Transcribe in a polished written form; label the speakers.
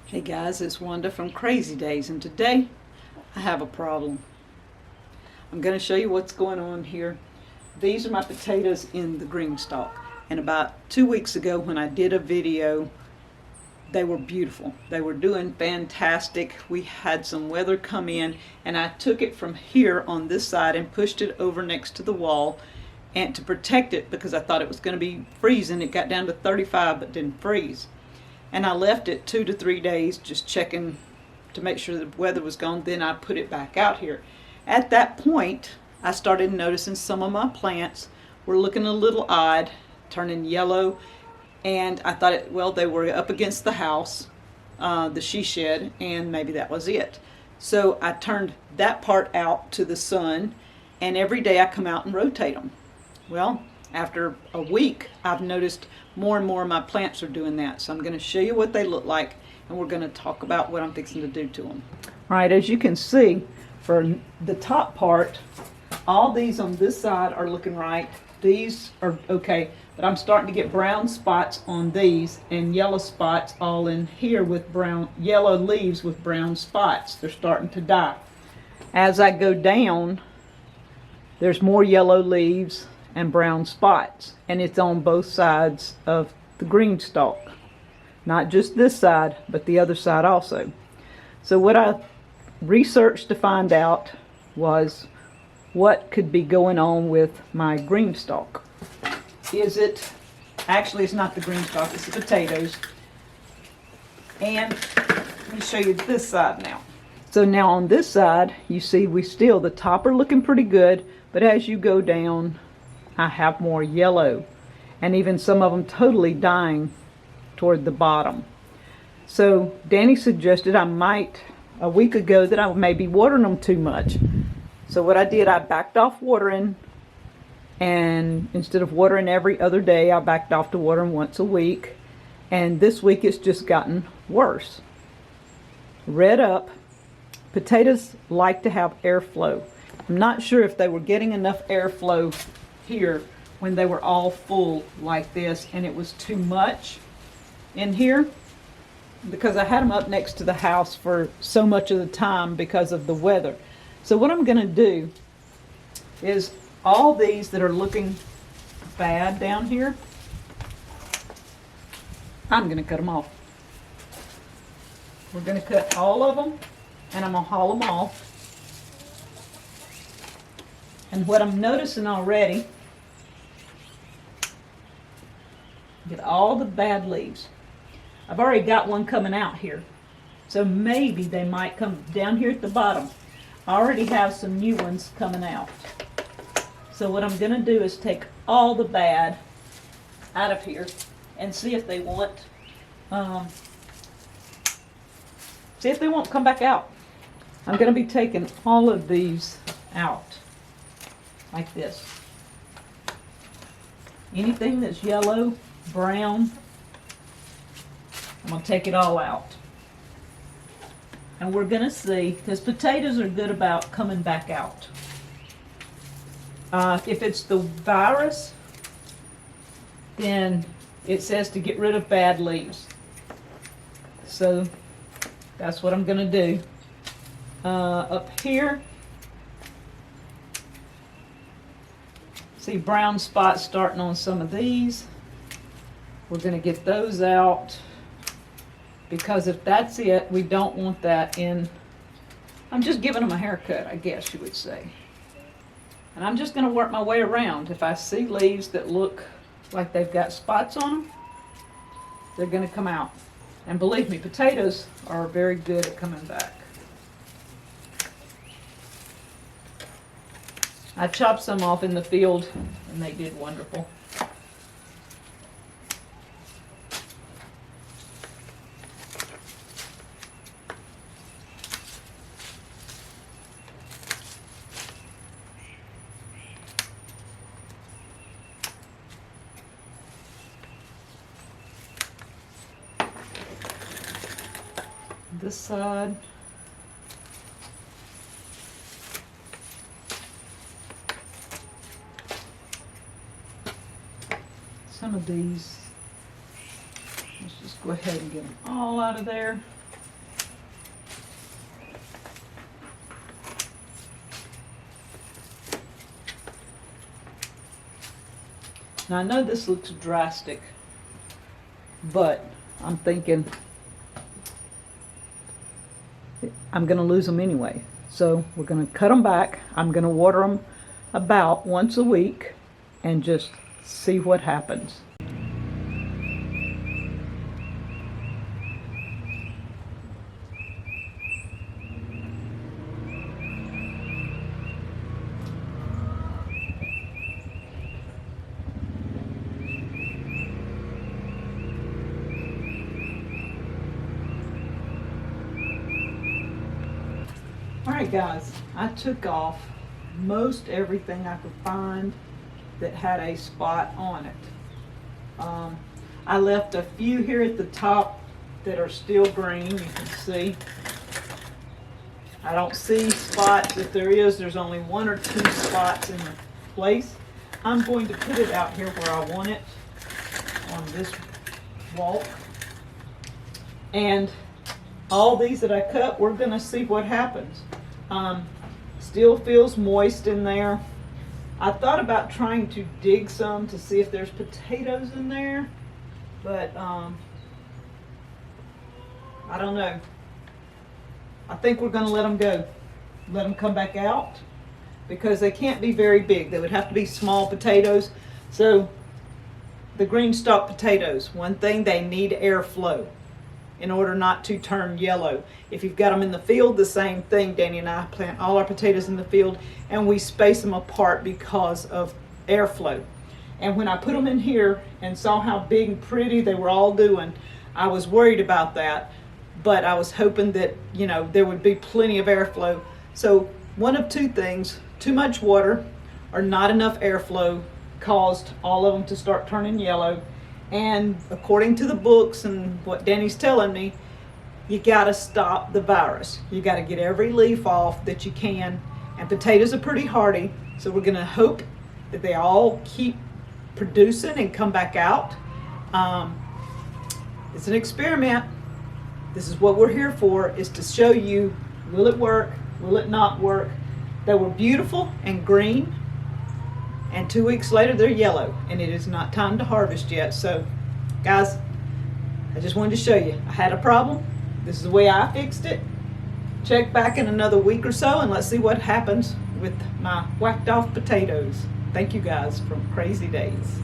Speaker 1: Hey guys, it's Wanda from Crazy Days, and today I have a problem. I'm going to show you what's going on here. These are my potatoes in the green stalk, and about 2 weeks ago when I did a video, they were beautiful. They were doing fantastic. We had some weather come in, and I took it from here on this side and pushed it over next to the wall and to protect it because I thought it was going to be freezing. It got down to 35 but didn't freeze. And I left it 2 to 3 days just checking to make sure the weather was gone. Then I put it back out here. At that point, I started noticing some of my plants were looking a little odd, turning yellow. And I thought, well, they were up against the house, the she shed, and maybe that was it. So I turned that part out to the sun, and every day I come out and rotate them. Well, after a week, I've noticed more and more of my plants are doing that. So I'm going to show you what they look like, and we're going to talk about what I'm fixing to do to them. All right, as you can see, for the top part, all these on this side are looking right. These are okay, but I'm starting to get brown spots on these and yellow spots all in here with brown, yellow leaves with brown spots. They're starting to die. As I go down, there's more yellow leaves and brown spots, and it's on both sides of the green stalk, not just this side but the other side also. So what I researched to find out was what could be going on with my green stalk. Is it actually, it's not the green stalk, it's the potatoes. And let me show you this side now. So now on this side, you see the top are looking pretty good, but as you go down, I have more yellow, and even some of them totally dying toward the bottom. So Danny suggested a week ago that I may be watering them too much. So what I did, I backed off watering, and instead of watering every other day, I backed off to watering once a week. And this week it's just gotten worse. Red up. Potatoes like to have airflow. I'm not sure if they were getting enough airflow here when they were all full like this, and it was too much in here because I had them up next to the house for so much of the time because of the weather. So what I'm going to do is all these that are looking bad down here, I'm going to cut them off. We're going to cut all of them, and I'm going to haul them off. And what I'm noticing already, get all the bad leaves. I've already got one coming out here, so maybe they might come down here at the bottom. I already have some new ones coming out. So what I'm going to do is take all the bad out of here and see if they want to come back out. I'm going to be taking all of these out like this. Anything that's yellow, brown, I'm going to take it all out. And we're going to see, because potatoes are good about coming back out. If it's the virus, then it says to get rid of bad leaves. So that's what I'm going to do. Up here, see brown spots starting on some of these. We're going to get those out, because if that's it, we don't want that in. I'm just giving them a haircut, I guess you would say. And I'm just going to work my way around. If I see leaves that look like they've got spots on them, they're going to come out. And believe me, potatoes are very good at coming back. I chopped some off in the field, and they did wonderful. This side. Some of these, let's just go ahead and get them all out of there. Now I know this looks drastic, but I'm thinking I'm going to lose them anyway. So we're going to cut them back. I'm going to water them about once a week and just see what happens. Alright guys, I took off most everything I could find that had a spot on it. I left a few here at the top that are still green, you can see. I don't see spots. If there is, there's only 1 or 2 spots in the place. I'm going to put it out here where I want it, on this walk. And all these that I cut, we're going to see what happens. Still feels moist in there. I thought about trying to dig some to see if there's potatoes in there, but I don't know. I think we're going to let them go. Let them come back out because they can't be very big. They would have to be small potatoes. So the green stalk potatoes, one thing, they need airflow in order not to turn yellow. If you've got them in the field, the same thing. Danny and I plant all our potatoes in the field and we space them apart because of airflow. And when I put them in here and saw how big and pretty they were all doing, I was worried about that, but I was hoping that, you know, there would be plenty of airflow. So one of 2 things, too much water or not enough airflow caused all of them to start turning yellow. And according to the books and what Danny's telling me, you gotta stop the virus. You gotta get every leaf off that you can. And potatoes are pretty hardy, so we're gonna hope that they all keep producing and come back out. It's an experiment. This is what we're here for, is to show you, will it work, will it not work? They were beautiful and green. And 2 weeks later, they're yellow, and it is not time to harvest yet. So, guys, I just wanted to show you. I had a problem. This is the way I fixed it. Check back in another week or so, and let's see what happens with my whacked off potatoes. Thank you guys from Crazy Days.